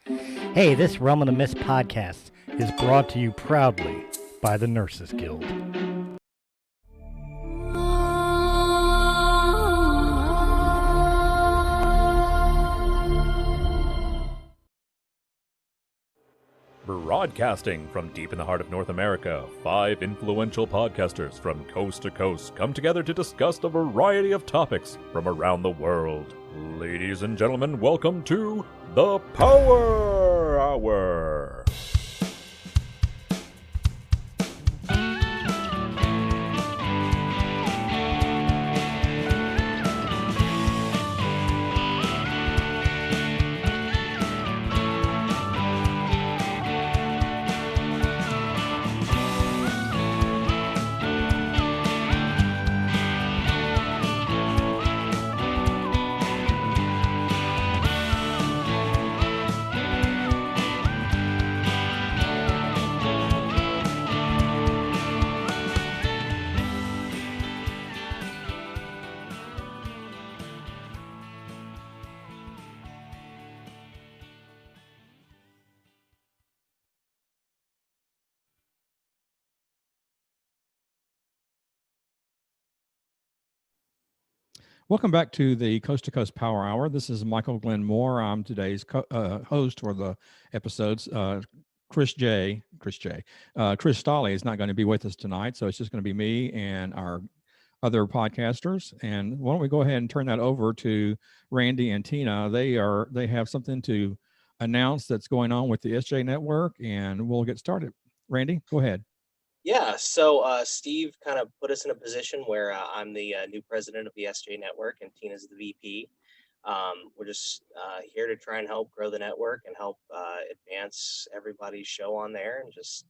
Hey, this Realm of the Mist podcast is brought to you proudly by the Nurses Guild. Broadcasting from deep in the heart of North America, 5 influential podcasters from coast to coast come together to discuss a variety of topics from around the world. Ladies and gentlemen, welcome to the Power Hour! Welcome back to the Coast to Coast Power Hour. This is Michael Glenn Moore. I'm today's host for the episodes. Chris Stolle is not going to be with us tonight, so it's just going to be me and our other podcasters. And why don't we go ahead and turn that over to Randy and Tina? They have something to announce that's going on with the SJ Network, and we'll get started. Randy, go ahead. Yeah, so Steve kind of put us in a position where I'm the new president of the SJ Network and Tina's the VP. We're just here to try and help grow the network and help advance everybody's show on there, and just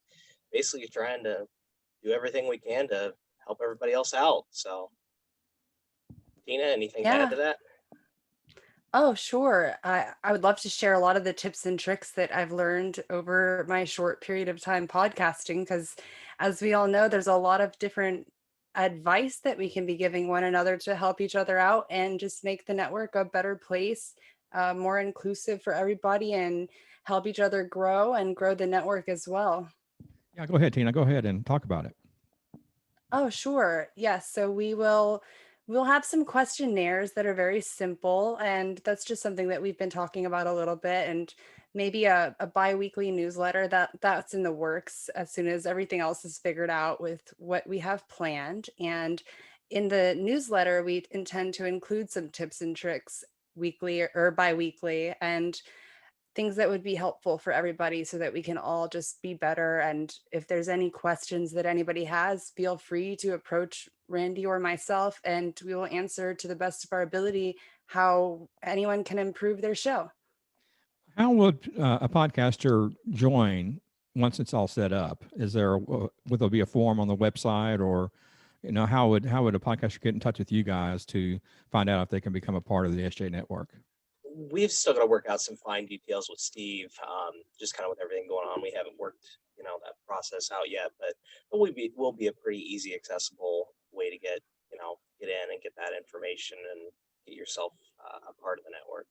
basically trying to do everything we can to help everybody else out. So, Tina, anything to add to that? Oh, sure. I would love to share a lot of the tips and tricks that I've learned over my short period of time podcasting, because as we all know, there's a lot of different advice that we can be giving one another to help each other out and just make the network a better place, more inclusive for everybody, and help each other grow and grow the network as well. Yeah, go ahead, Tina. Go ahead and talk about it. Oh, sure. Yes. So we'll have some questionnaires that are very simple, and that's just something that we've been talking about a little bit, and maybe a bi-weekly newsletter that's in the works as soon as everything else is figured out with what we have planned. And in the newsletter, we intend to include some tips and tricks weekly or bi-weekly, and things that would be helpful for everybody so that we can all just be better. And if there's any questions that anybody has, feel free to approach Randy or myself, and we will answer to the best of our ability how anyone can improve their show. How would a podcaster join once it's all set up? Is there would there be a form on the website, or how would a podcaster get in touch with you guys to find out if they can become a part of the SJ Network? We've still got to work out some fine details with Steve, just kind of with everything going on. We haven't worked, that process out yet, but will be a pretty easy, accessible way to get in and get that information and get yourself a part of the network.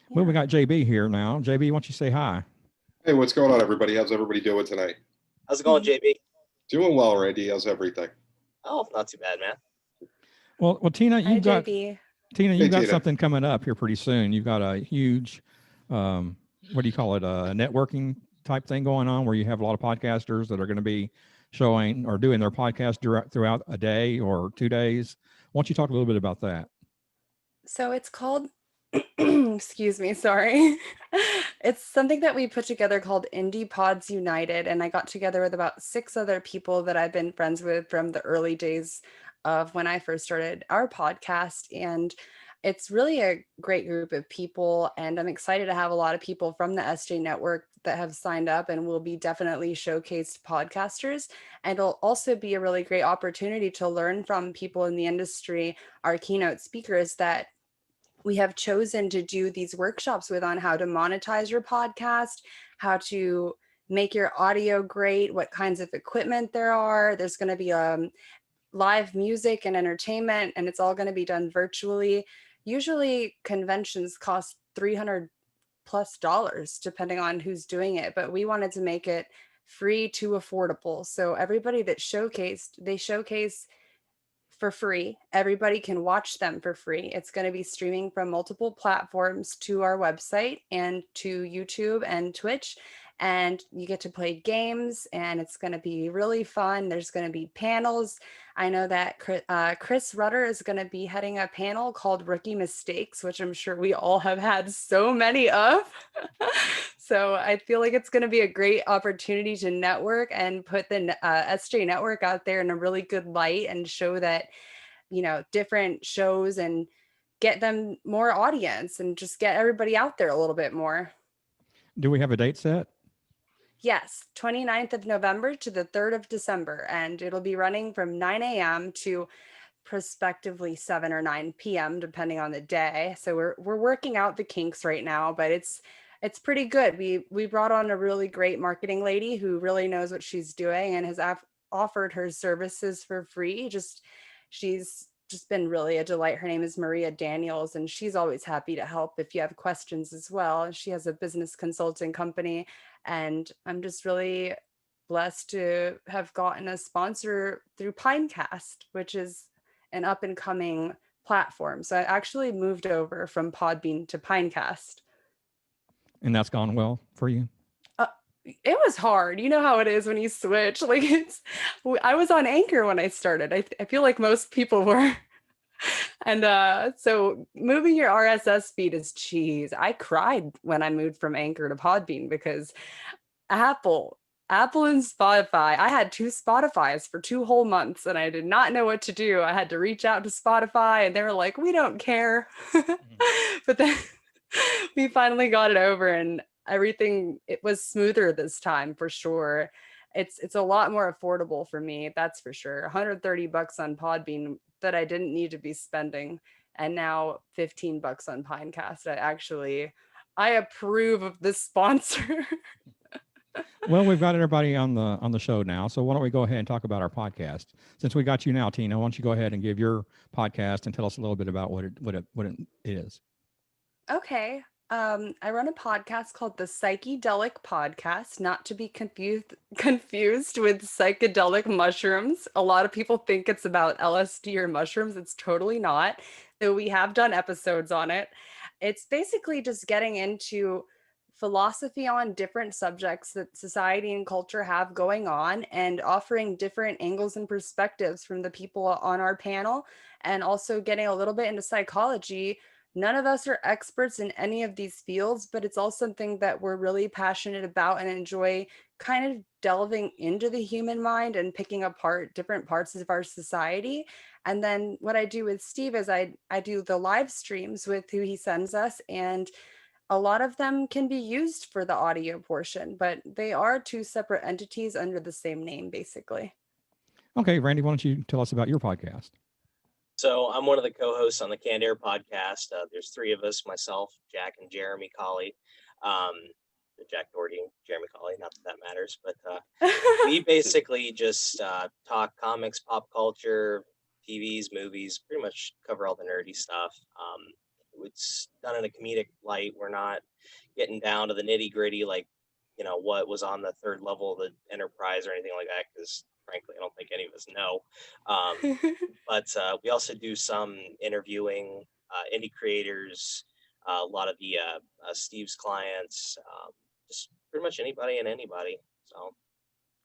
Well, we got JB here now. JB, why don't you say hi? Hey, what's going on, everybody? How's everybody doing tonight? How's it going, JB? Doing well, Randy. How's everything? Oh, not too bad, man. Well, Tina, you've got Tina. something coming up here pretty soon. You've got a huge, what do you call it, a networking type thing going on where you have a lot of podcasters that are going to be showing or doing their podcast throughout a day or 2 days. Why don't you talk a little bit about that? So it's called, excuse me, sorry. It's something that we put together called Indie Pods United. And I got together with about 6 other people that I've been friends with from the early days of when I first started our podcast. And it's really a great group of people. And I'm excited to have a lot of people from the SJ Network that have signed up and will be definitely showcased podcasters. And it'll also be a really great opportunity to learn from people in the industry, our keynote speakers that we have chosen to do these workshops with on how to monetize your podcast, how to make your audio great, what kinds of equipment there are. There's going to be live music and entertainment, and it's all going to be done virtually. Usually conventions cost $300 plus dollars, depending on who's doing it. But we wanted to make it free to affordable. So everybody that they showcase for free. Everybody can watch them for free. It's going to be streaming from multiple platforms to our website and to YouTube and Twitch. And you get to play games, and it's going to be really fun. There's going to be panels. I know that Chris Rutter is going to be heading a panel called Rookie Mistakes, which I'm sure we all have had so many of. So I feel like it's going to be a great opportunity to network and put the SJ Network out there in a really good light and show that, different shows and get them more audience and just get everybody out there a little bit more. Do we have a date set? Yes, 29th of November to the 3rd of December, and it'll be running from 9 a.m. to prospectively 7 or 9 p.m. depending on the day. So we're working out the kinks right now, but it's pretty good. We brought on a really great marketing lady who really knows what she's doing and has offered her services for free. She's just been really a delight. Her name is Maria Daniels, and she's always happy to help if you have questions as well. She has a business consulting company, and I'm just really blessed to have gotten a sponsor through Pinecast, which is an up and coming platform. So I actually moved over from Podbean to Pinecast. And that's gone well for you? It was hard. You know how it is when you switch. Like I was on Anchor when I started. I feel like most people were. And so moving your RSS feed is cheese. I cried when I moved from Anchor to Podbean because Apple and Spotify. I had 2 Spotifys for 2 whole months and I did not know what to do. I had to reach out to Spotify and they were like, we don't care. But then we finally got it over and everything, it was smoother this time for sure. It's a lot more affordable for me, that's for sure. $130 on Podbean that I didn't need to be spending, and now $15 on Pinecast. I approve of this sponsor. Well, we've got everybody on the show now, so why don't we go ahead and talk about our podcast? Since we got you now, Tina, why don't you go ahead and give your podcast and tell us a little bit about what it is? Okay. I run a podcast called the Psychedelic Podcast, not to be confused with psychedelic mushrooms. A lot of people think it's about LSD or mushrooms. It's totally not. Though we have done episodes on it. It's basically just getting into philosophy on different subjects that society and culture have going on and offering different angles and perspectives from the people on our panel, and also getting a little bit into psychology. None of us are experts in any of these fields, but it's all something that we're really passionate about and enjoy kind of delving into the human mind and picking apart different parts of our society. And then what I do with Steve is I do the live streams with who he sends us, and a lot of them can be used for the audio portion, but they are 2 separate entities under the same name, basically. Okay, Randy, why don't you tell us about your podcast? So I'm one of the co-hosts on the Canned Air podcast. There's 3 of us, myself, Jack, and Jeremy Colley. Jack Doherty and Jeremy Colley, not that that matters, but we basically just talk comics, pop culture, TVs, movies, pretty much cover all the nerdy stuff. It's done in a comedic light. We're not getting down to the nitty gritty, like, what was on the 3rd level of the Enterprise or anything like that, because frankly, I don't think any of us know. But we also do some interviewing indie creators, a lot of the Steve's clients, just pretty much anybody and anybody. So,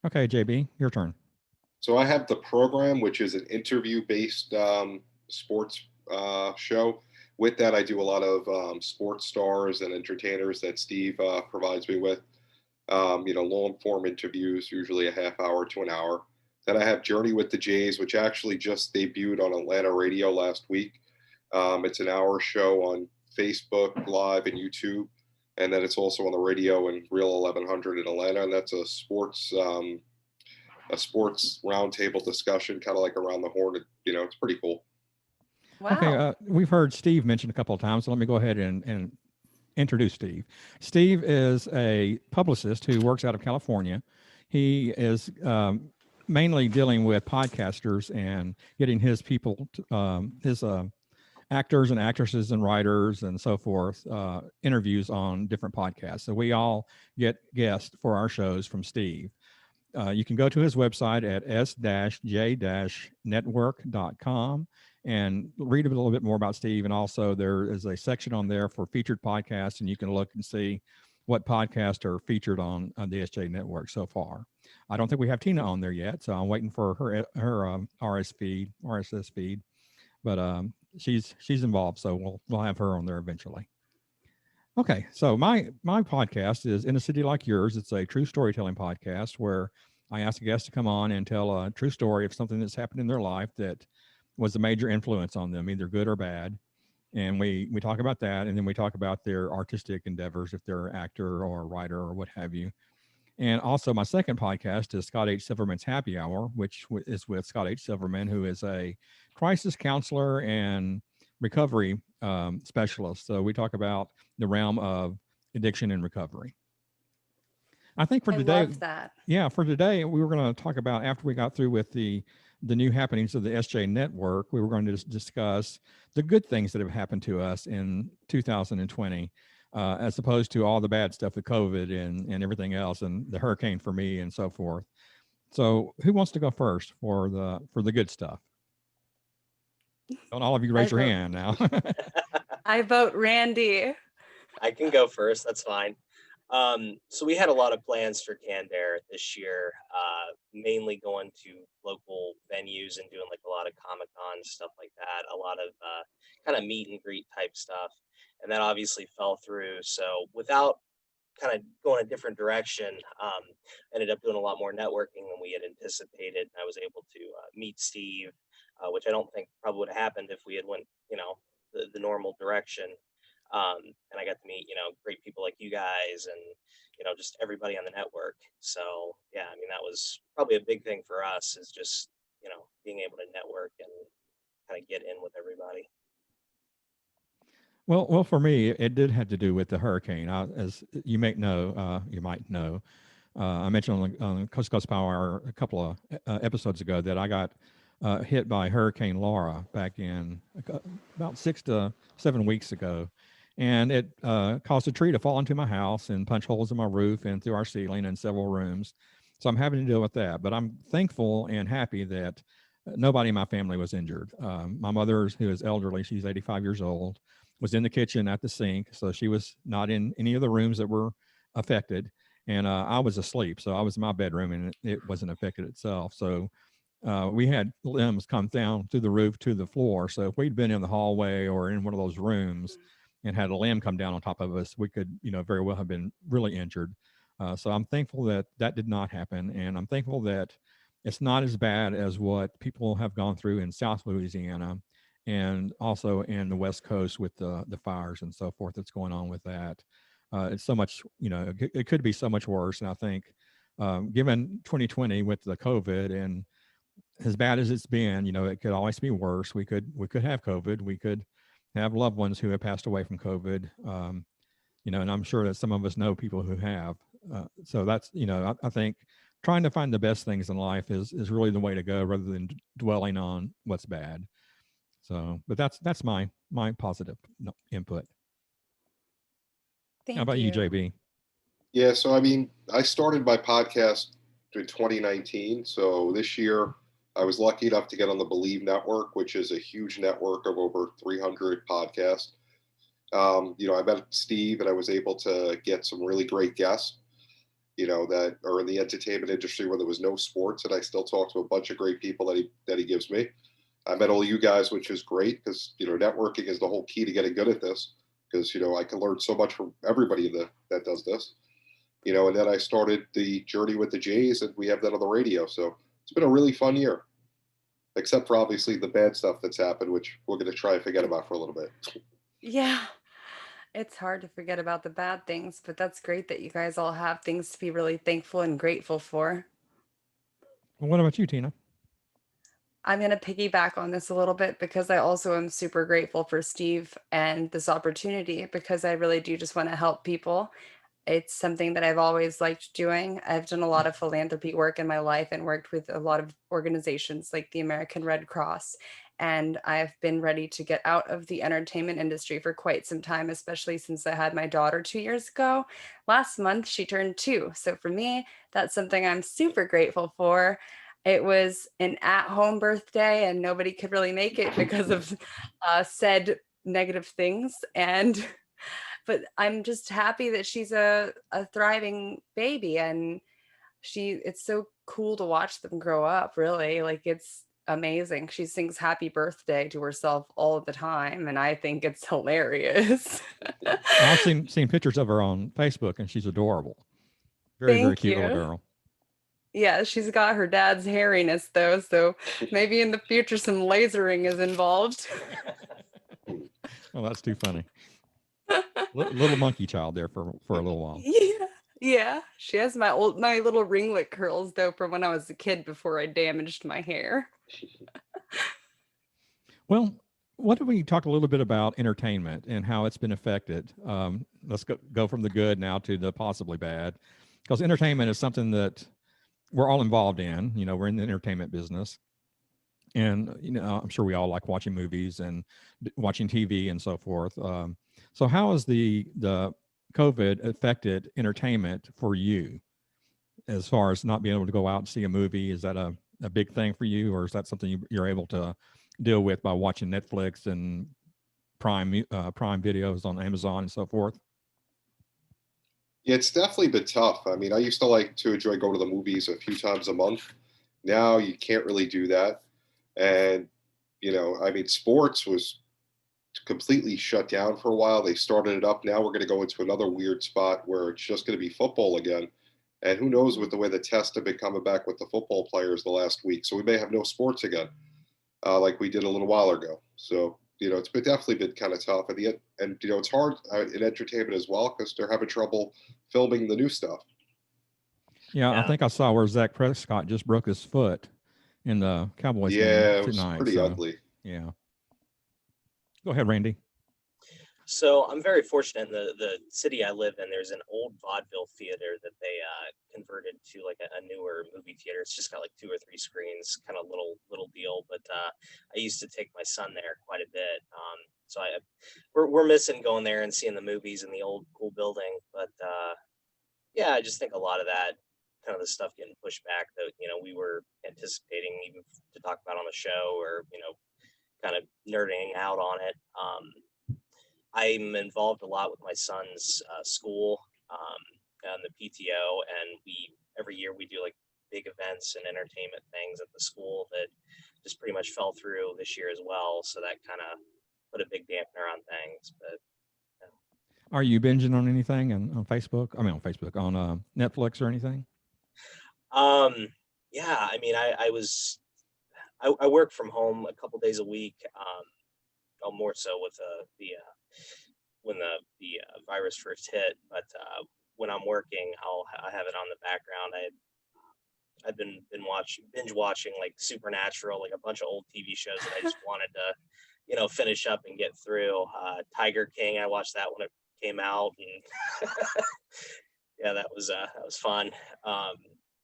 okay, JB, your turn. So I have the program, which is an interview-based sports show. With that, I do a lot of sports stars and entertainers that Steve provides me with. Long-form interviews, usually a half hour to an hour. Then I have Journey with the Jays, which actually just debuted on Atlanta radio last week. It's an hour show on Facebook Live and YouTube. And then it's also on the radio and Real 1100 in Atlanta. And that's a sports roundtable discussion, kind of like Around the Horn. It's pretty cool. Wow. Okay, we've heard Steve mentioned a couple of times, so let me go ahead and introduce Steve. Steve is a publicist who works out of California. He is mainly dealing with podcasters and getting his people, his actors and actresses and writers and so forth, interviews on different podcasts. So we all get guests for our shows from Steve. You can go to his website at s-j-network.com and read a little bit more about Steve. And also there is a section on there for featured podcasts, and you can look and see what podcasts are featured on the SJ Network so far. I don't think we have Tina on there yet, so I'm waiting for her RSS feed, but she's involved, so we'll have her on there eventually. Okay, so my podcast is In a City Like Yours. It's a true storytelling podcast where I ask a guest to come on and tell a true story of something that's happened in their life that was a major influence on them, either good or bad. And we talk about that, and then we talk about their artistic endeavors, if they're an actor or a writer or what have you. And also my second podcast is Scott H. Silverman's Happy Hour, which is with Scott H. Silverman, who is a crisis counselor and recovery specialist. So we talk about the realm of addiction and recovery. I think for today, love that. Yeah, for today, we were going to talk about, after we got through with the new happenings of the SJ Network, we were going to discuss the good things that have happened to us in 2020, as opposed to all the bad stuff with COVID and everything else, and the hurricane for me and so forth. So who wants to go first for the good stuff? Don't all of you raise your hand now. I vote Randy. I can go first. That's fine. So we had a lot of plans for Canned Air this year, mainly going to local venues and doing like a lot of Comic-Con stuff like that, a lot of kind of meet and greet type stuff. And that obviously fell through. So without kind of going a different direction, ended up doing a lot more networking than we had anticipated. I was able to meet Steve, which I don't think probably would have happened if we had went, the normal direction. And I got to meet, great people like you guys and, just everybody on the network. So, yeah, I mean, that was probably a big thing for us, is just, being able to network and kind of get in with everybody. Well, for me, it did have to do with the hurricane. As you might know, I mentioned on Coast to Coast Power a couple of episodes ago that I got hit by Hurricane Laura back in about 6 to 7 weeks ago. And it caused a tree to fall into my house and punch holes in my roof and through our ceiling and several rooms. So I'm having to deal with that. But I'm thankful and happy that nobody in my family was injured. My mother, who is elderly, she's 85 years old, was in the kitchen at the sink. So she was not in any of the rooms that were affected. And I was asleep. So I was in my bedroom and it wasn't affected itself. So we had limbs come down through the roof to the floor. So if we'd been in the hallway or in one of those rooms and had a limb come down on top of us, we could, very well have been really injured. So I'm thankful that that did not happen. And I'm thankful that it's not as bad as what people have gone through in South Louisiana and also in the West Coast with the fires and so forth that's going on with that. It's so much, it could be so much worse. And I think given 2020 with the COVID and as bad as it's been, it could always be worse. We could have COVID. We could have loved ones who have passed away from COVID. And I'm sure that some of us know people who have. So that's, I think trying to find the best things in life is really the way to go rather than dwelling on what's bad. So, but that's my positive input. Thank How about you, JB? Yeah, so I mean, I started my podcast in 2019. So this year, I was lucky enough to get on the Believe Network, which is a huge network of over 300 podcasts. I met Steve and I was able to get some really great guests, that are in the entertainment industry where there was no sports, and I still talk to a bunch of great people that he gives me. I met all you guys, which is great because, networking is the whole key to getting good at this because, I can learn so much from everybody that does this, and then I started the journey with the Jays and we have that on the radio. So it's been a really fun year, except for obviously the bad stuff that's happened, which we're going to try and forget about for a little bit. Yeah, it's hard to forget about the bad things, but that's great that you guys all have things to be really thankful and grateful for. Well, what about you, Tina? I'm going to piggyback on this a little bit because I also am super grateful for Steve and this opportunity because I really do just want to help people. It's something that I've always liked doing. I've done a lot of philanthropy work in my life and worked with a lot of organizations like the American Red Cross. and I've been ready to get out of the entertainment industry for quite some time, especially since I had my daughter 2 years ago. Last month, she turned 2. So for me, that's something I'm super grateful for. It was an at-home birthday, and nobody could really make it because of said negative things. And but I'm just happy that she's a thriving baby, and it's so cool to watch them grow up, really. Like, it's amazing. She sings happy birthday to herself all the time, and I think it's hilarious. I've seen pictures of her on Facebook, and she's adorable. Very, very Thank cute little you. girl. Yeah, she's got her dad's hairiness though, so maybe in the future some lasering is involved. Well, that's too funny. Little monkey child there for a little while. Yeah. She has my little ringlet curls though from when I was a kid before I damaged my hair. Well, what do we talk a little bit about entertainment and how it's been affected? Let's go from the good now to the possibly bad, because entertainment is something that we're all involved in. You know, we're in the entertainment business, and you know, I'm sure we all like watching movies and watching TV and so forth. So how has the COVID affected entertainment for you, as far as not being able to go out and see a movie? Is that a big thing for you, or is that something you're able to deal with by watching Netflix and Prime videos on Amazon and so forth? Yeah, it's definitely been tough. I mean, I used to like to enjoy going to the movies a few times a month. Now you can't really do that. And, you know, I mean, sports was completely shut down for a while. They started it up. Now we're going to go into another weird spot where it's just going to be football again. And who knows with the way the tests have been coming back with the football players the last week. So we may have no sports again, like we did a little while ago. So, you know, it's definitely been kind of tough. And you know, it's hard in entertainment as well because they're having trouble filming the new stuff. Yeah, I think I saw where Zach Prescott just broke his foot in the Cowboys game Yeah, it was tonight. pretty ugly. Yeah. Go ahead, Randy. So I'm very fortunate in the city I live in. There's an old vaudeville theater that they converted to like a newer movie theater. It's just got like 2 or 3 screens, kind of little deal. But I used to take my son there quite a bit. So we're missing going there and seeing the movies in the old cool building. But yeah, I just think a lot of that kind of the stuff getting pushed back that, you know, we were anticipating even to talk about on the show, or, you know, kind of nerding out on it. I'm involved a lot with my son's school and the PTO, and every year we do like big events and entertainment things at the school that just pretty much fell through this year as well. So that kind of put a big dampener on things. But yeah. Are you binging on anything on Facebook? I mean, on Facebook, on Netflix or anything? Yeah, I mean, I work from home a couple days a week. More so with when the virus first hit, but when I'm working, I have it on the background. I've been binge watching like Supernatural, like a bunch of old TV shows that I just wanted to, you know, finish up and get through. Tiger King, I watched that when it came out, and yeah, that was fun.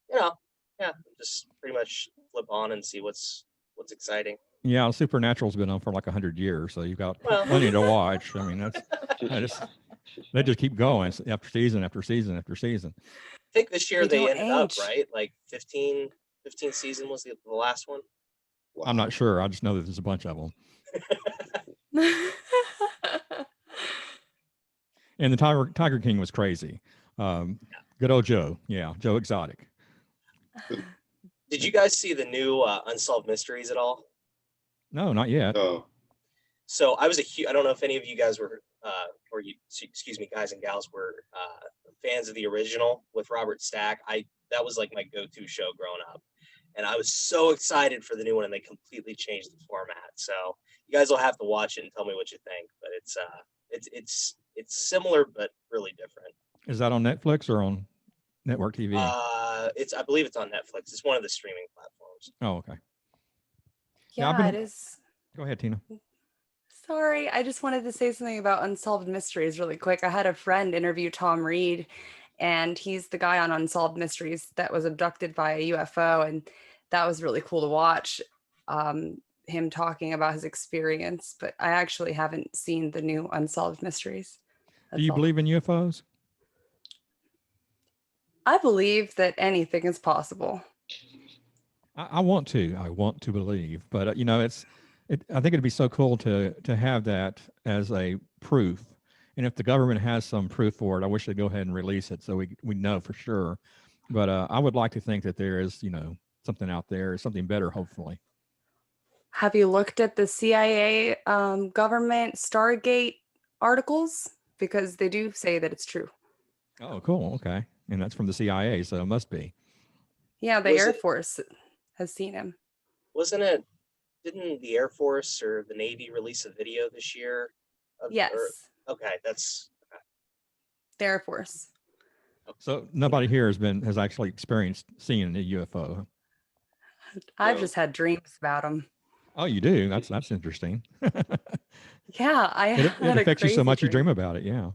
You know, yeah, just pretty much flip on and see what's exciting. Yeah, Supernatural's been on for like 100 years, so you've got plenty to watch. I mean, they just keep going after season after season after season. I think this year they ended up, right? Like 15 season was the last one. Wow. I'm not sure. I just know that there's a bunch of them. And the Tiger King was crazy. Good old Joe. Yeah, Joe Exotic. Did you guys see the new Unsolved Mysteries at all? No, not yet. No. So I don't know if any of you guys were, excuse me, guys and gals were fans of the original with Robert Stack. That was like my go-to show growing up, and I was so excited for the new one, and they completely changed the format. So you guys will have to watch it and tell me what you think. But it's similar but really different. Is that on Netflix or on network TV? I believe it's on Netflix. It's one of the streaming platforms. Oh, okay. Yeah, it is. Go ahead, Tina. Sorry, I just wanted to say something about Unsolved Mysteries really quick. I had a friend interview Tom Reed, and he's the guy on Unsolved Mysteries that was abducted by a UFO, and that was really cool to watch. him talking about his experience, but I actually haven't seen the new Unsolved Mysteries. Do you believe in UFOs? I believe that anything is possible. I want to. I want to believe, but I think it'd be so cool to have that as a proof. And if the government has some proof for it, I wish they'd go ahead and release it so we know for sure. But I would like to think that there is, something out there, something better, hopefully. Have you looked at the CIA government Stargate articles? Because they do say that it's true. Oh, cool. Okay. And that's from the CIA, so it must be. Yeah, the Air Force has seen him. Didn't the Air Force or the Navy release a video this year? Yes. Okay, that's the Air Force. So nobody here has actually experienced seeing a UFO. I've just had dreams about them. Oh, you do? That's interesting. Yeah, it affects you so much you dream about it. Yeah.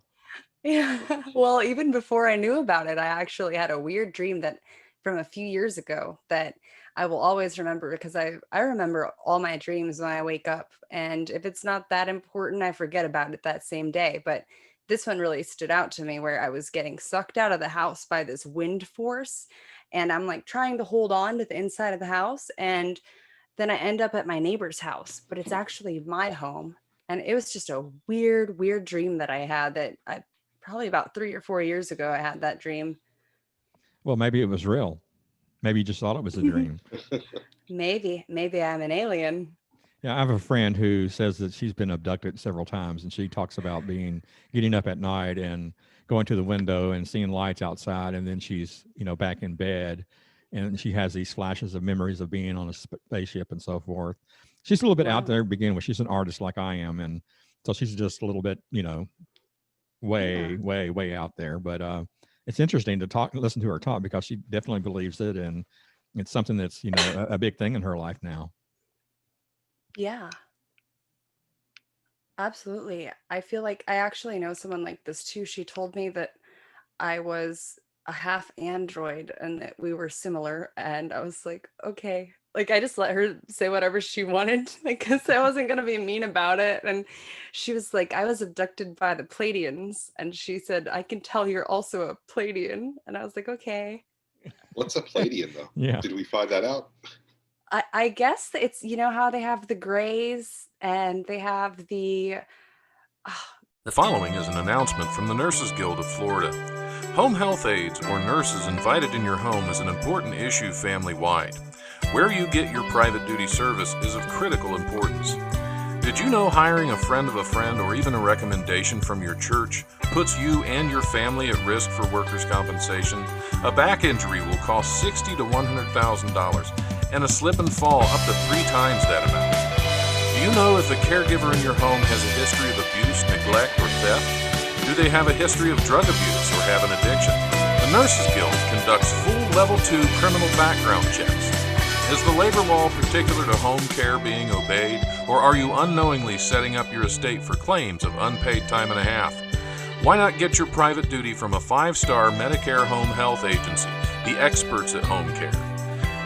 Yeah. Well, even before I knew about it, I actually had a weird dream that from a few years ago that I will always remember, because I remember all my dreams when I wake up. And if it's not that important, I forget about it that same day. But this one really stood out to me, where I was getting sucked out of the house by this wind force. And I'm like trying to hold on to the inside of the house. And then I end up at my neighbor's house, but it's actually my home. And it was just a weird, weird dream that I had that I probably about 3 or 4 years ago, I had that dream. Well, maybe it was real. Maybe you just thought it was a dream. Maybe I'm an alien. Yeah, I have a friend who says that she's been abducted several times, and she talks about getting up at night and going to the window and seeing lights outside, and then she's, back in bed, and she has these flashes of memories of being on a spaceship and so forth. She's a little bit out there to begin with. She's an artist like I am, and so she's just a little bit, way out there. But it's interesting to listen to her talk, because she definitely believes it, and it's something that's a big thing in her life now. Yeah, absolutely. I feel like I actually know someone like this too. She told me that I was a half android and that we were similar, and I was like, okay. Like, I just let her say whatever she wanted, because I wasn't going to be mean about it. And she was like, I was abducted by the Pleiadians. And she said, I can tell you're also a Pleiadian. And I was like, okay. What's a Pleiadian, though? Yeah. Did we find that out? I guess it's, how they have the grays and they have the... The following is an announcement from the Nurses Guild of Florida. Home health aides or nurses invited in your home is an important issue family-wide. Where you get your private duty service is of critical importance. Did you know hiring a friend of a friend or even a recommendation from your church puts you and your family at risk for workers' compensation? A back injury will cost $60,000 to $100,000 and a slip and fall up to 3 times that amount. Do you know if the caregiver in your home has a history of abuse, neglect, or theft? Do they have a history of drug abuse or have an addiction? The Nurses Guild conducts full Level 2 criminal background checks. Is the labor law particular to home care being obeyed, or are you unknowingly setting up your estate for claims of unpaid time and a half? Why not get your private duty from a 5-star Medicare home health agency, the experts at home care?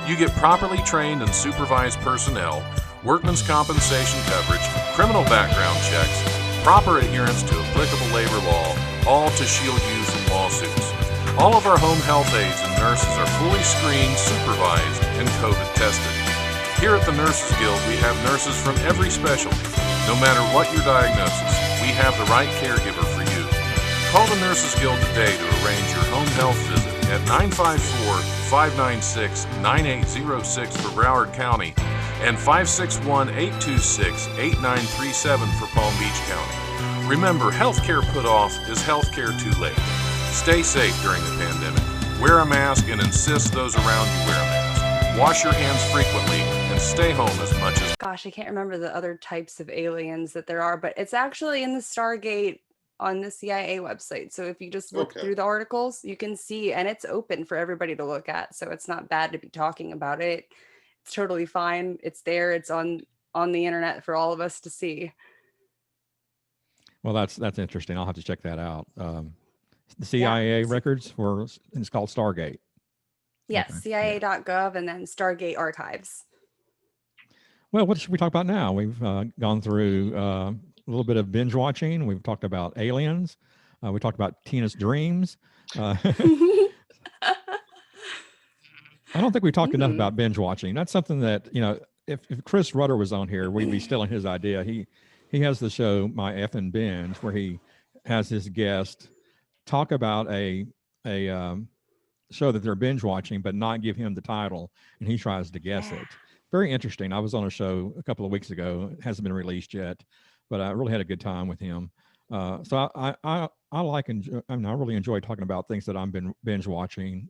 You get properly trained and supervised personnel, workman's compensation coverage, criminal background checks, proper adherence to applicable labor law, all to shield you from lawsuits. All of our home health aides and nurses are fully screened, supervised, and COVID tested. Here at the Nurses Guild, we have nurses from every specialty. No matter what your diagnosis, we have the right caregiver for you. Call the Nurses Guild today to arrange your home health visit at 954-596-9806 for Broward County and 561-826-8937 for Palm Beach County. Remember, healthcare put off is healthcare too late. Stay safe during the pandemic. Wear a mask and insist those around you wear a mask. Wash your hands frequently and stay home as much as... Gosh, I can't remember the other types of aliens that there are, but it's actually in the Stargate on the CIA website. So if you just look through the articles, you can see, and it's open for everybody to look at. So it's not bad to be talking about it. It's totally fine. It's there. It's on the internet for all of us to see. Well, that's interesting. I'll have to check that out. The CIA records it's called Stargate. Yes, CIA.gov and then Stargate Archives. Well, what should we talk about now? We've gone through a little bit of binge watching. We've talked about aliens. We talked about Tina's dreams. I don't think we talked enough about binge watching. That's something that, if Chris Rudder was on here, we'd be stealing his idea. He has the show My Effin' Binge, where he has his guest talk about a show that they're binge watching, but not give him the title, and he tries to guess it. Very interesting. I was on a show a couple of weeks ago. It hasn't been released yet, but I really had a good time with him. So I really enjoy talking about things that I've been binge watching.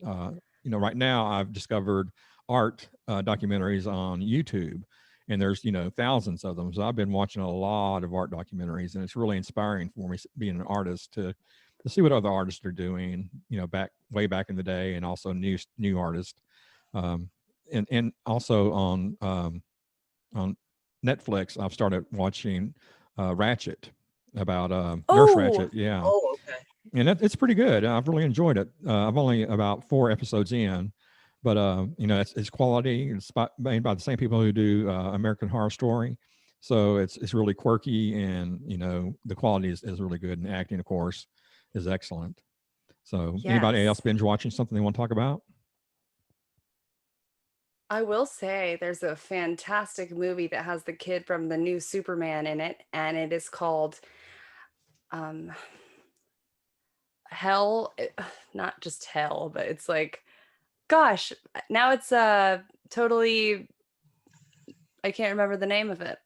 Right now I've discovered art documentaries on YouTube, and there's thousands of them. So I've been watching a lot of art documentaries, and it's really inspiring for me, being an artist, to see what other artists are doing, way back in the day, and also new artists. And also on Netflix, I've started watching Ratchet, about Nurse Ratchet. Yeah. Oh, okay. And it's pretty good. I've really enjoyed it. I've only about 4 episodes in, but it's quality. It's made by the same people who do American Horror Story, so it's really quirky, and the quality is really good, and the acting, of course, is excellent. So, Anybody else binge watching something they want to talk about? I will say there's a fantastic movie that has the kid from the new Superman in it, and it is called Hell, not just Hell, but it's like, gosh, now it's totally, I can't remember the name of it.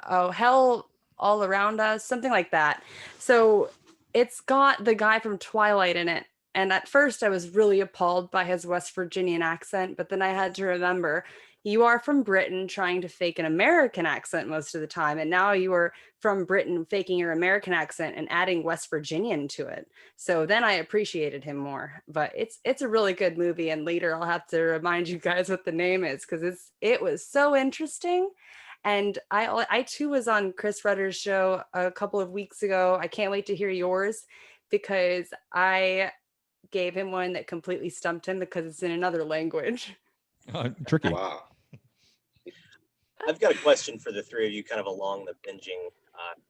Oh, Hell All Around Us, something like that. So it's got the guy from Twilight in it. And at first I was really appalled by his West Virginian accent, but then I had to remember, you are from Britain trying to fake an American accent most of the time. And now you are from Britain faking your American accent and adding West Virginian to it. So then I appreciated him more. But it's a really good movie. And later I'll have to remind you guys what the name is, because it was so interesting. And I too was on Chris Rudder's show a couple of weeks ago. I can't wait to hear yours, because I gave him one that completely stumped him because it's in another language. Tricky. Wow. I've got a question for the three of you, kind of along the binging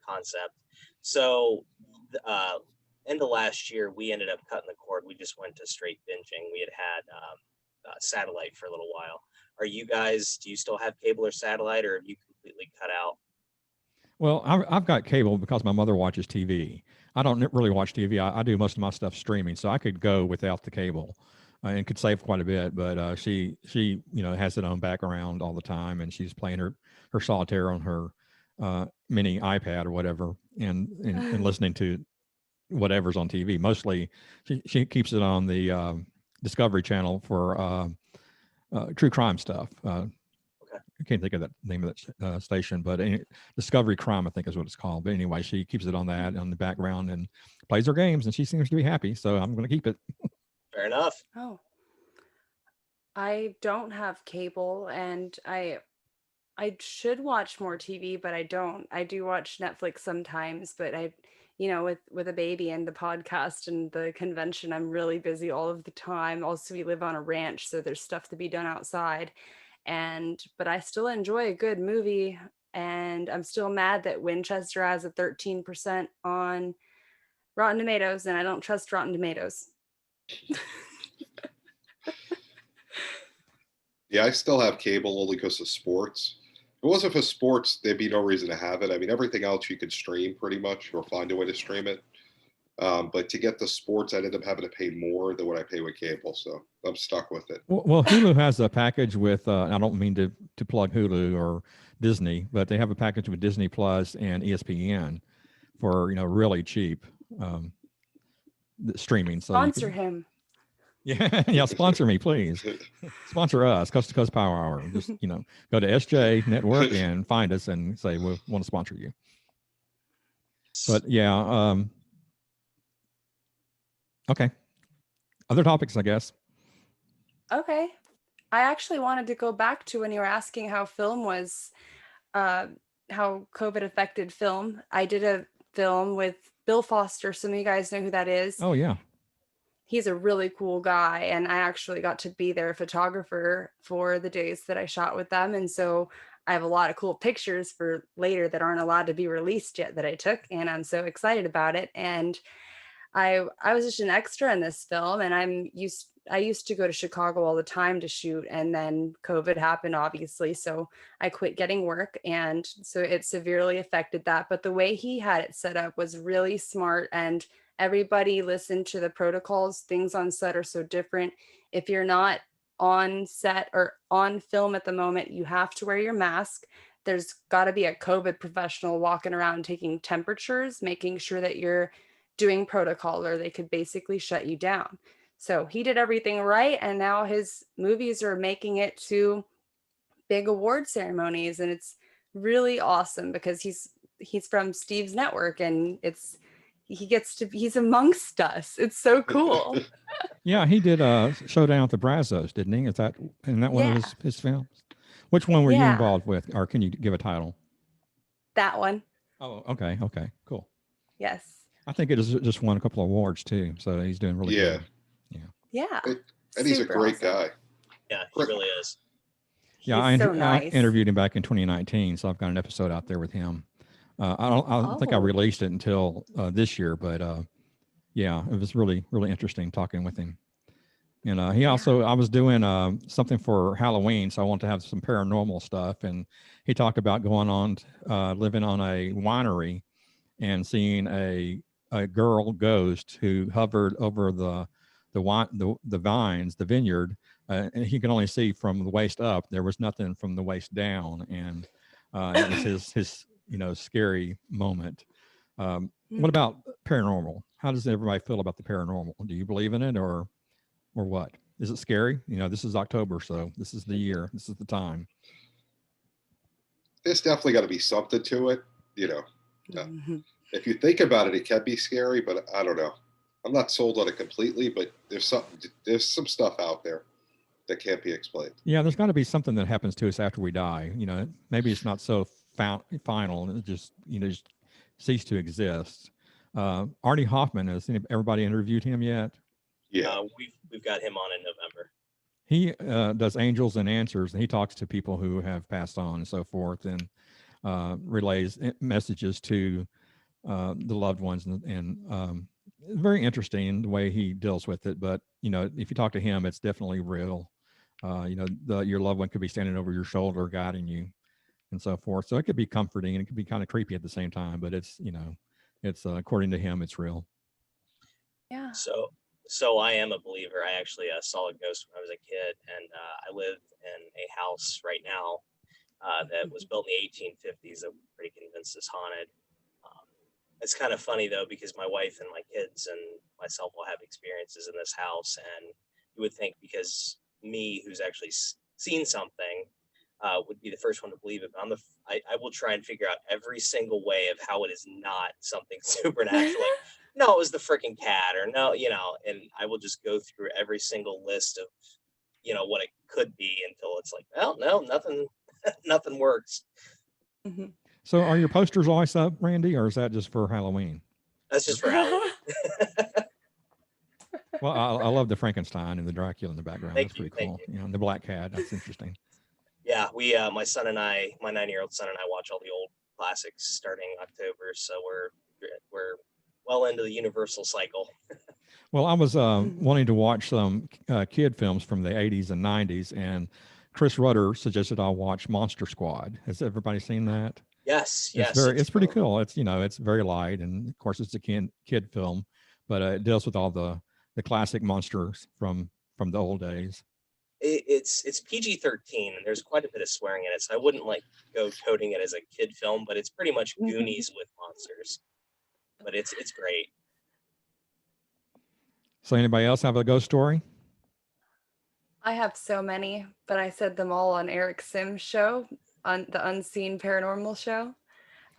concept. So, end of last year, we ended up cutting the cord. We just went to straight binging. We had satellite for a little while. Do you still have cable or satellite, or have you completely cut out? Well, I've got cable because my mother watches TV. I don't really watch TV. I do most of my stuff streaming, so I could go without the cable and could save quite a bit. But she has it on background all the time, and she's playing her solitaire on her mini iPad or whatever, and listening to whatever's on TV. Mostly, she keeps it on the Discovery Channel for true crime stuff. I can't think of the name of that station, but Discovery Crime, I think, is what it's called. But anyway, she keeps it on that on the background and plays her games, and she seems to be happy. So I'm going to keep it. Fair enough. Oh, I don't have cable, and I should watch more TV, but I don't. I do watch Netflix sometimes, but with a baby and the podcast and the convention, I'm really busy all of the time. Also, we live on a ranch, so there's stuff to be done outside. But I still enjoy a good movie, and I'm still mad that Winchester has a 13% on Rotten Tomatoes, and I don't trust Rotten Tomatoes. Yeah, I still have cable only because of sports. If it wasn't for sports, there'd be no reason to have it. I mean, everything else you could stream pretty much, or find a way to stream it. But to get the sports, I ended up having to pay more than what I pay with cable, so I'm stuck with it. Well, Hulu has a package with, I don't mean to plug Hulu or Disney, but they have a package with Disney Plus and ESPN for, really cheap streaming. So Sponsor him. Yeah, sponsor me, please. Sponsor us, Coast to Coast Power Hour. Just, go to SJ Network and find us and say, we want to sponsor you. But yeah, okay. Other topics, I guess. Okay. I actually wanted to go back to when you were asking how film was, how COVID affected film. I did a film with Bill Foster. Some of you guys know who that is. Oh, yeah. He's a really cool guy. And I actually got to be their photographer for the days that I shot with them. And so I have a lot of cool pictures for later that aren't allowed to be released yet that I took, and I'm so excited about it. And I was just an extra in this film, and I used to go to Chicago all the time to shoot, and then COVID happened, obviously, so I quit getting work, and so it severely affected that. But the way he had it set up was really smart, and everybody listened to the protocols. Things on set are so different. If you're not on set or on film at the moment, you have to wear your mask. There's got to be a COVID professional walking around taking temperatures, making sure that you're doing protocol, or they could basically shut you down. So he did everything right, and now his movies are making it to big award ceremonies, and it's really awesome because he's from Steve's network, and he's amongst us. It's so cool. Yeah, he did Showdown at the Brazos, didn't he? Isn't that one of Yeah. his films? Which one were you Yeah. involved with, or can you give a title? That one. Oh, okay, cool. Yes. I think it just won a couple of awards too, so he's doing really Yeah. good. Yeah. And he's a Super great awesome. guy. Yeah, he really is. Yeah, He's so I nice. interviewed him back in 2019, so I've got an episode out there with him. I don't think I Oh. released it until this year, but yeah, it was really interesting talking with him. And he also, I was doing something for Halloween, so I wanted to have some paranormal stuff. And he talked about going on, living on a winery and seeing a girl ghost who hovered over the vines, the vineyard, and he could only see from the waist up. There was nothing from the waist down, and it was his scary moment. What about paranormal? How does everybody feel about the paranormal? Do you believe in it, or what? Is it scary? This is October, so this is the year. This is the time. There's definitely got to be something to it. Mhm. If you think about it, it can be scary, but I don't know. I'm not sold on it completely, but there's some stuff out there that can't be explained. Yeah, there's got to be something that happens to us after we die. Maybe it's not so final, and it just just cease to exist. Artie Hoffman, has everybody interviewed him yet? Yeah. We've got him on in November. He does Angels and Answers, and he talks to people who have passed on and so forth, and relays messages to the loved ones, and very interesting the way he deals with it. But if you talk to him, it's definitely real. Your loved one could be standing over your shoulder, guiding you, and so forth. So it could be comforting, and it could be kind of creepy at the same time. But it's it's according to him, it's real. Yeah. So I am a believer. I actually saw a ghost when I was a kid, and I live in a house right now that was built in the 1850s. I'm pretty convinced it's haunted. It's kind of funny though, because my wife and my kids and myself will have experiences in this house, and you would think because me, who's actually seen something, would be the first one to believe it. But I will try and figure out every single way of how it is not something supernatural. Like, no, it was the freaking cat, or no, and I will just go through every single list of, what it could be until it's like, well, no, nothing, nothing works. Mm-hmm. So are your posters always up, Randy, or is that just for Halloween? That's just for Halloween. Well, I love the Frankenstein and the Dracula in the background. Thank That's pretty you, cool. thank And the black cat. That's interesting. Yeah, we, my son and I, my 9-year-old son and I watch all the old classics starting October. So we're well into the Universal cycle. Well, I was wanting to watch some kid films from the 80s and 90s, and Chris Rudder suggested I watch Monster Squad. Has everybody seen that? Yes. It's pretty cool. It's it's very light, and of course it's a kid film, but it deals with all the classic monsters from the old days. It's PG-13, and there's quite a bit of swearing in it, so I wouldn't go coding it as a kid film, but it's pretty much Goonies with monsters. But it's great. So anybody else have a ghost story? I have so many, but I said them all on Eric Sim's show, on the Unseen Paranormal show.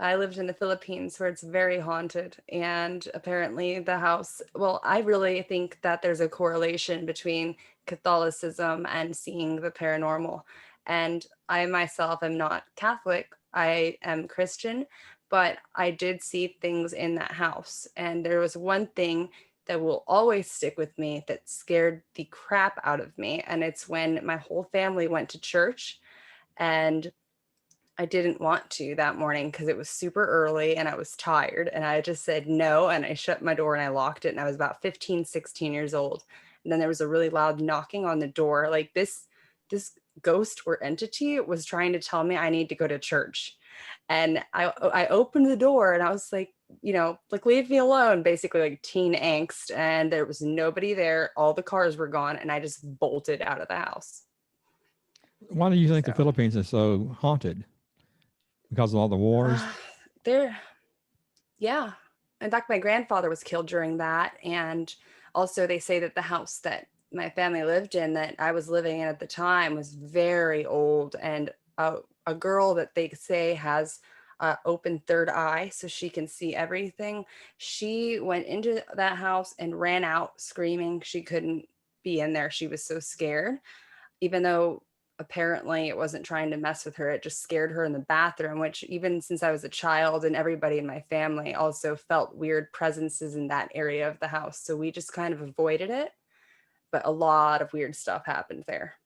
I lived in the Philippines where it's very haunted, and apparently the house, well, I really think that there's a correlation between Catholicism and seeing the paranormal. And I myself am not Catholic, I am Christian, but I did see things in that house. And there was one thing that will always stick with me that scared the crap out of me. And it's when my whole family went to church, and I didn't want to that morning because it was super early and I was tired, and I just said no, and I shut my door and I locked it, and I was about 15, 16 years old. And then there was a really loud knocking on the door. Like this ghost or entity was trying to tell me I need to go to church. And I opened the door and I was like, like, leave me alone, basically, like teen angst. And there was nobody there. All the cars were gone, and I just bolted out of the house. Why do you think the So. Philippines is so haunted? Because of all the wars? There, yeah. In fact, my grandfather was killed during that. And also, they say that the house that my family lived in, that I was living in at the time, was very old. And a girl that they say has open third eye, so she can see everything. She went into that house and ran out screaming. She couldn't be in there. She was so scared, even though apparently it wasn't trying to mess with her. It just scared her in the bathroom, which, even since I was a child, and everybody in my family also felt weird presences in that area of the house. So we just kind of avoided it. But a lot of weird stuff happened there.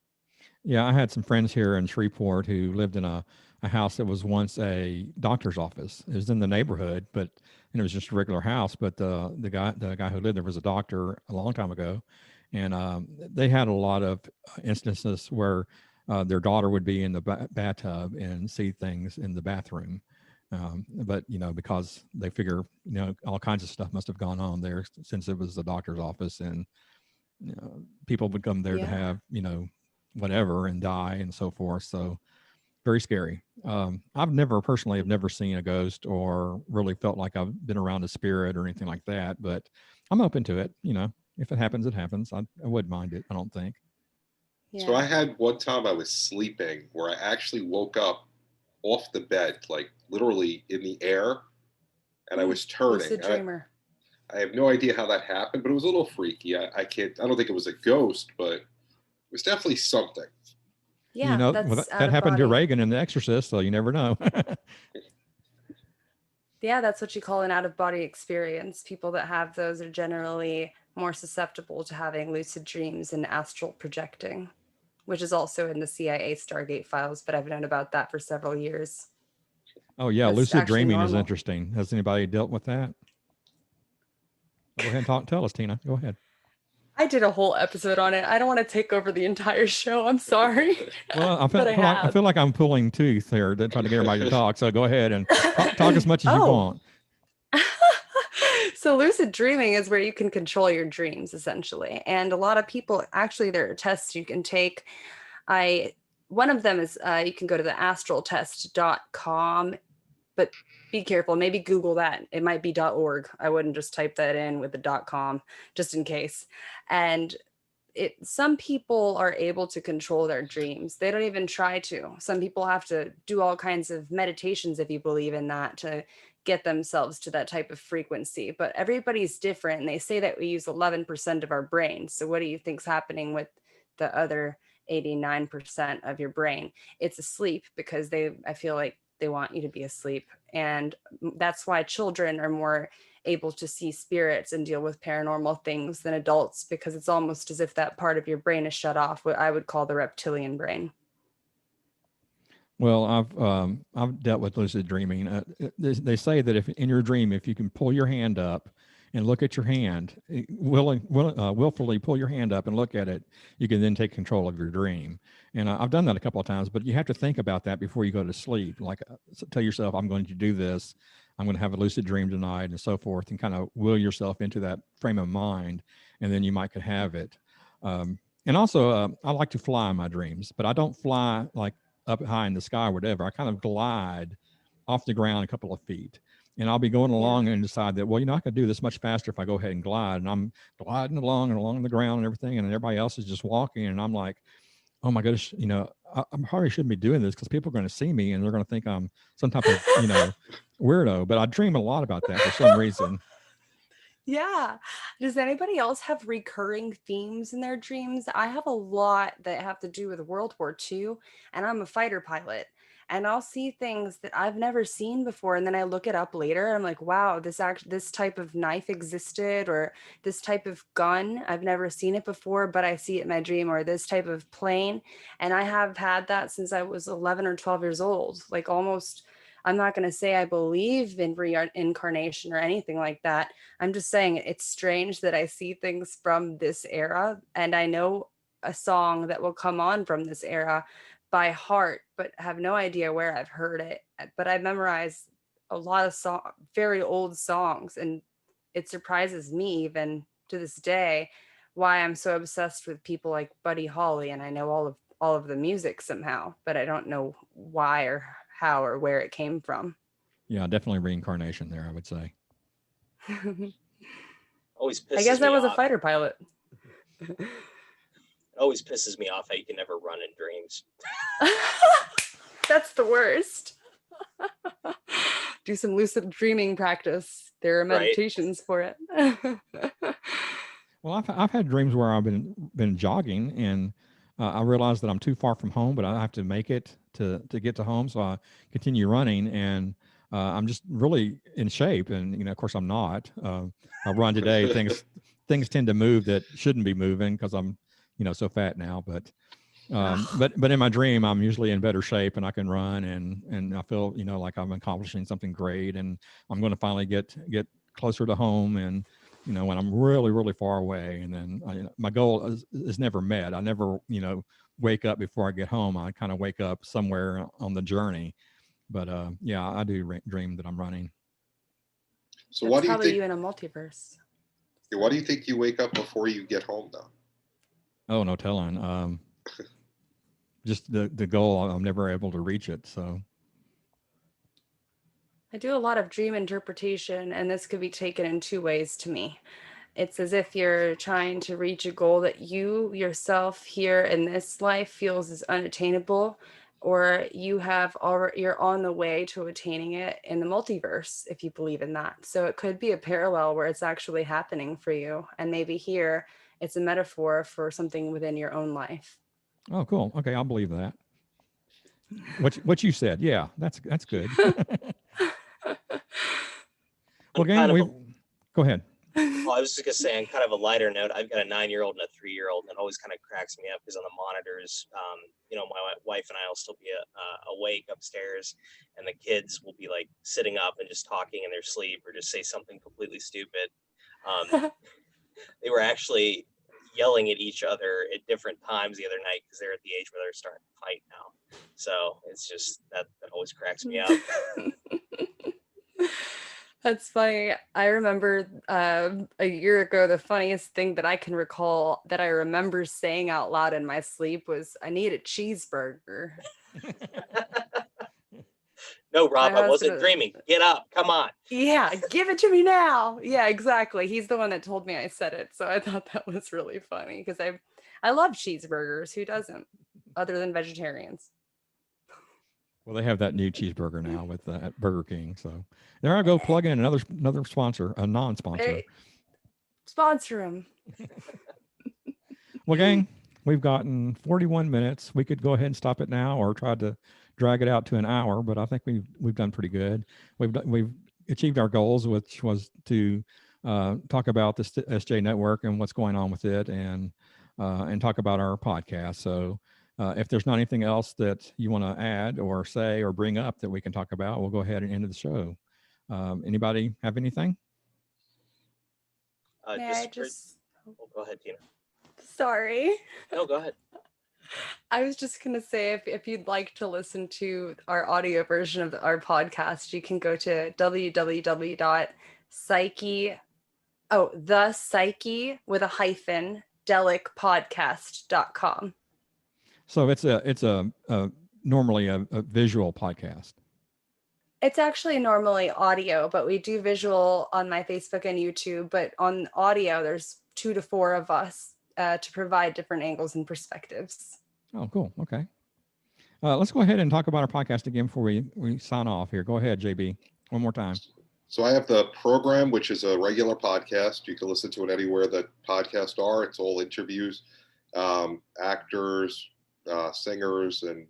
Yeah, I had some friends here in Shreveport who lived in a house that was once a doctor's office. It was in the neighborhood, but and it was just a regular house. But the guy who lived there was a doctor a long time ago, and they had a lot of instances where their daughter would be in the bathtub and see things in the bathroom. But because they figure all kinds of stuff must have gone on there since it was the doctor's office, and people would come there to Yeah. have whatever and die and so forth. So very scary. I've never personally have never seen a ghost or really felt like I've been around a spirit or anything like that, but I'm open to it. If it happens, it happens. I wouldn't mind it, I don't think. So I Yeah. had one time I was sleeping where I actually woke up off the bed, like literally in the air, and I was turning. Lucid dreamer. I have no idea how that happened, but it was a little freaky. I don't think it was a ghost, but it was definitely something. Yeah, Well, that's out that of happened to body. Reagan in The Exorcist, so you never know. Yeah, that's what you call an out of body experience. People that have those are generally more susceptible to having lucid dreams and astral projecting, which is also in the CIA Stargate files, but I've known about that for several years. Oh yeah, That's lucid actually dreaming is normal. interesting. Has anybody dealt with that? Go ahead and tell us, Tina. Go ahead. I did a whole episode on it. I don't want to take over the entire show. I'm sorry. Well, I But I have. feel like I'm pulling teeth here to try to get everybody to talk. So go ahead and talk as much as you Oh, want. so lucid dreaming is where you can control your dreams, essentially. And a lot of people, actually, there are tests you can take. One of them is you can go to the astraltest.com, but be careful. Maybe Google that. It might be .org. I wouldn't just type that in with the .com, just in case. And some people are able to control their dreams. They don't even try to. Some people have to do all kinds of meditations, if you believe in that, to get themselves to that type of frequency. But everybody's different. And they say that we use 11% of our brain. So what do you think's happening with the other 89% of your brain? It's asleep, because I feel like they want you to be asleep. And that's why children are more able to see spirits and deal with paranormal things than adults, because it's almost as if that part of your brain is shut off, what I would call the reptilian brain. Well, I've dealt with lucid dreaming. They say that if in your dream, if you can pull your hand up and look at your hand, willfully pull your hand up and look at it, you can then take control of your dream. And I've done that a couple of times, but you have to think about that before you go to sleep. Like tell yourself, I'm going to do this. I'm going to have a lucid dream tonight and so forth, and kind of will yourself into that frame of mind, and then you might could have it. And also, I like to fly in my dreams, but I don't fly like up high in the sky or whatever. I kind of glide off the ground a couple of feet, and I'll be going along and decide that, well, I could do this much faster if I go ahead and glide. And I'm gliding along the ground and everything, and everybody else is just walking, and I'm like, oh my goodness, I probably shouldn't be doing this because people are going to see me and they're going to think I'm some type of weirdo. But I dream a lot about that for some reason. Yeah. Does anybody else have recurring themes in their dreams? I have a lot that have to do with World War II, and I'm a fighter pilot. and I'll see things that I've never seen before. And then I look it up later. And I'm like, wow, this type of knife existed, or this type of gun. I've never seen it before, but I see it in my dream, or this type of plane. And I have had that since I was 11 or 12 years old, like almost. I'm not going to say I believe in reincarnation or anything like that. I'm just saying it's strange that I see things from this era, and I know a song that will come on from this era by heart, but have no idea where I've heard it. But I memorize a lot of very old songs, and it surprises me even to this day why I'm so obsessed with people like Buddy Holly, and I know all of the music somehow, but I don't know why or how or where it came from. Yeah, definitely reincarnation there, I would say. Always pisses I guess me I was off. a fighter pilot. It always pisses me off how you can never run in dreams. That's the worst. Do some lucid dreaming practice. There are meditations for it. Well, I've had dreams where I've been jogging, and I realize that I'm too far from home, but I have to make it to get to home. So I continue running, and I'm just really in shape. And of course, I'm not. I run today. Things tend to move that shouldn't be moving because I'm so fat now. But in my dream, I'm usually in better shape, and I can run, and I feel like I'm accomplishing something great, and I'm going to finally get closer to home, and when I'm really, really far away. And then my goal is never met. I never, wake up before I get home. I kind of wake up somewhere on the journey. But yeah, I do dream that I'm running. So That's why do you probably think you in a multiverse? why do you think you wake up before you get home though? Oh, no telling. Just the goal, I'm never able to reach it. So I do a lot of dream interpretation, and this could be taken in two ways to me. It's as if you're trying to reach a goal that you yourself here in this life feels is unattainable, or you're on the way to attaining it in the multiverse, if you believe in that. So it could be a parallel where it's actually happening for you, and maybe here it's a metaphor for something within your own life. Oh, cool. Okay, I'll believe that. What you said, yeah, that's good. Well, gang, go ahead. Well, I was just gonna say, on kind of a lighter note, I've got a 9-year-old and a 3-year-old, and it always kind of cracks me up because on the monitors, my wife and I will still be awake upstairs, and the kids will be like sitting up and just talking in their sleep or just say something completely stupid. They were actually yelling at each other at different times the other night because they're at the age where they're starting to fight now. So it's just that always cracks me up. That's funny. I remember a year ago, the funniest thing that I can recall that I remember saying out loud in my sleep was, "I need a cheeseburger." No, Rob, I wasn't dreaming. Get up. Come on. Yeah, give it to me now. Yeah, exactly. He's the one that told me I said it. So I thought that was really funny because I love cheeseburgers. Who doesn't? Other than vegetarians. Well, they have that new cheeseburger now with at Burger King. So there I go, plug in another sponsor, a non-sponsor. Hey, sponsor him. Well, gang, we've gotten 41 minutes. We could go ahead and stop it now, or try to drag it out to an hour. But I think we've done pretty good. We've achieved our goals, which was to talk about the SJ Network and what's going on with it, and talk about our podcast. So. If there's not anything else that you want to add or say or bring up that we can talk about, we'll go ahead and end the show. Anybody have anything? Go ahead, Tina. Sorry. No, go ahead. I was just going to say, if you'd like to listen to our audio version of our podcast, you can go to thePsyche.delicpodcast.com. So it's normally a visual podcast. It's actually normally audio, but we do visual on my Facebook and YouTube. But on audio, there's 2 to 4 of us to provide different angles and perspectives. Oh, cool. Okay. Let's go ahead and talk about our podcast again before we sign off here. Go ahead, JB, one more time. So I have the program, which is a regular podcast. You can listen to it anywhere that podcasts are. It's all interviews, actors, singers, and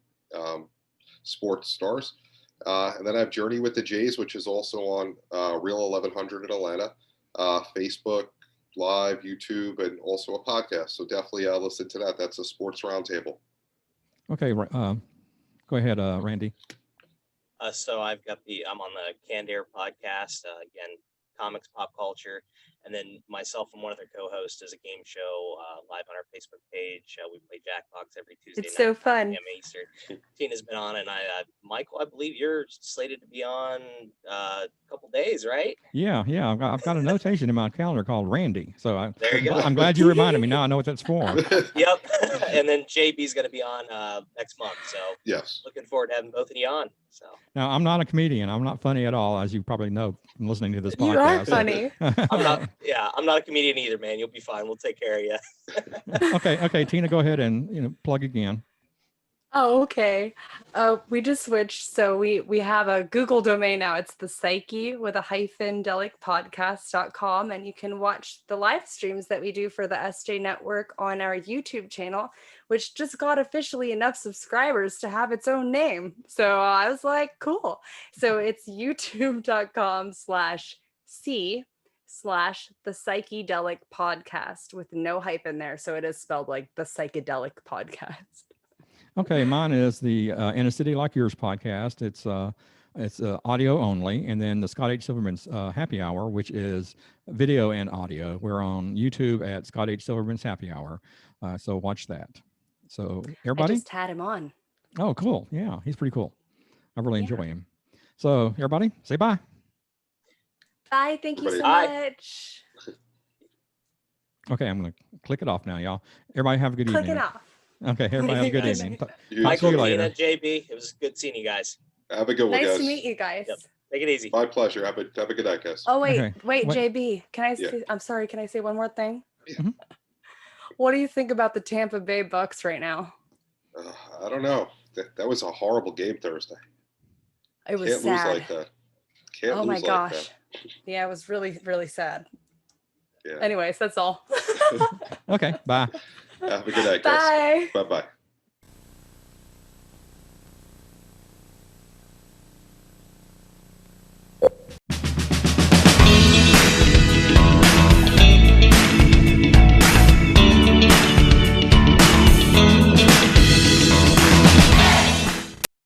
sports stars. And then I have Journey with the Jays, which is also on Real 1100 in Atlanta, Facebook Live, YouTube, and also a podcast. So definitely listen to that. That's a sports roundtable. Okay, go ahead, Randy. So I'm on the Canned Air podcast, again, comics, pop culture, and then myself and one other co-host is a game show live on our Facebook page. We play Jackbox every Tuesday It's night, so fun. 9 p.m. Eastern. Tina's been on, and Michael, I believe you're slated to be on a couple days, right? Yeah, I've got a notation in my calendar called Randy. So There you go. I'm glad you reminded me. Now I know what that's for. Yep. And then JB's going to be on next month. So Yes. looking forward to having both of you on. So Now, I'm not a comedian. I'm not funny at all, as you probably know from listening to this podcast. You are funny. I'm not a comedian either, man. You'll be fine. We'll take care of you. Okay, Tina, go ahead and plug again. Oh, okay. We just switched. So we have a Google domain now. It's the Psyche with a hyphen delicpodcast.com. And you can watch the live streams that we do for the SJ Network on our YouTube channel, which just got officially enough subscribers to have its own name. So I was like, cool. So it's youtube.com/the psychedelic podcast with no hyphen there. So it is spelled like the psychedelic podcast. Okay, mine is the In a City Like Yours podcast. It's audio only, and then the Scott H. Silverman's Happy Hour, which is video and audio. We're on YouTube at Scott H. Silverman's Happy Hour, so watch that. So everybody, I just had him on. Oh, cool! Yeah, he's pretty cool. I really enjoy him. So everybody, say bye. Bye. Thank you so Bye. much. Okay, I'm gonna click it off now, y'all. Everybody have a good Click evening. it off. Okay, everybody have a good Guys. evening. Talk Michael, to you later. Tina, JB, it was good seeing you guys. Have a good one, Nice guys. to meet you guys. Yep. Take it easy. My pleasure. Have a good night, guys. Oh wait, Okay. wait, What? JB, can I Yeah. say, I'm sorry, can I say one more thing? Yeah. Mhm. What do you think about the Tampa Bay Bucks right now? I don't know. That was a horrible game Thursday. It was Can't sad. lose like that. Can't Oh my lose gosh. like Yeah, it was really, really sad. that. Yeah. Anyways, that's all. Okay, bye. Have a good night, guys. Bye. Bye-bye.